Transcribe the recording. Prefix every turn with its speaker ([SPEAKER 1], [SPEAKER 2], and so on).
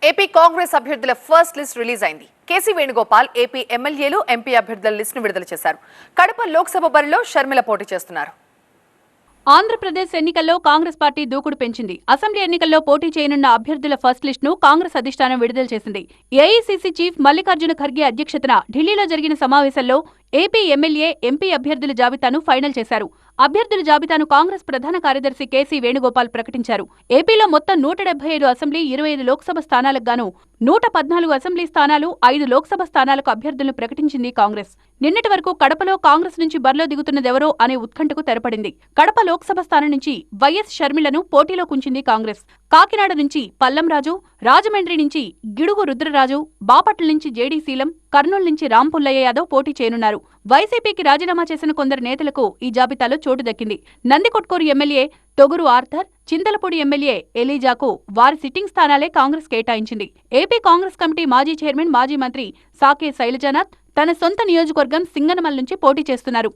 [SPEAKER 1] AP Congress అభ్యర్థుల first list release అయింది. KC Venugopal AP ఎమ్మెల్యేలు, ఎంపీ అభ్యర్థుల లిస్టును విడుదల చేశారు. కడప లోక్సభ బరిలో షర్మిల పోటీ చేస్తున్నారు.
[SPEAKER 2] ఆంధ్రప్రదేశ్ ఎన్నికల్లో కాంగ్రెస్ పార్టీ దూకుడు పెంచింది. అసెంబ్లీ ఎన్నికల్లో పోటీ చేయనున్న అభ్యర్థుల ఫస్ట్ లిస్ట్ ను కాంగ్రెస్ అధిష్టానం విడుదల చేసింది. ఏఐసీసీ చీఫ్ మల్లికార్జున ఖర్గే అధ్యక్షతన ఢిల్లీలో జరిగిన సమావేశంలో ఏపీ ఎమ్మెల్యే, ఎంపీ అభ్యర్థుల జాబితాను ఫైనల్ చేశారు. అభ్యర్థుల జాబితాను కాంగ్రెస్ ప్రధాన కార్యదర్శి కేసీ వేణుగోపాల్ ప్రకటించారు. ఏపీలో మొత్తం 175 అసెంబ్లీ, 25 లోక్సభ స్థానాలకు గాను 114 అసెంబ్లీ స్థానాలు, 5 లోక్సభ స్థానాలకు అభ్యర్థులను ప్రకటించింది కాంగ్రెస్. నిన్నటి వరకు కడపలో కాంగ్రెస్ నుంచి బరిలో దిగుతున్నదెవరో అనే ఉత్కంఠకు తెరపడింది. కడప లోక్సభ స్థానం నుంచి వైఎస్ షర్మిలను పోటీలో కుంచింది కాంగ్రెస్. కాకినాడ నుంచి పల్లంరాజు, రాజమండ్రి నుంచి గిడుగు రుద్రరాజు, బాపట్ల నుంచి జేడీ శీలం, కర్నూలు నుంచి రాంపుల్లయ్య యాదవ్ పోటీ చేయనున్నారు. వైసీపీకి రాజీనామా చేసిన కొందరు నేతలకు ఈ జాబితాలో చోటు దక్కింది. Nandikotkur MLA Toguru Arthur, Chintalapudi MLA ఎలీజాకు వారి సిట్టింగ్ స్థానాలే కాంగ్రెస్ కేటాయించింది. ఏపీ కాంగ్రెస్ కమిటీ మాజీ చైర్మన్, మాజీ మంత్రి సాకే శైలజానాథ్ తన సొంత నియోజకవర్గం సింగనమల నుంచి పోటీ చేస్తున్నారు.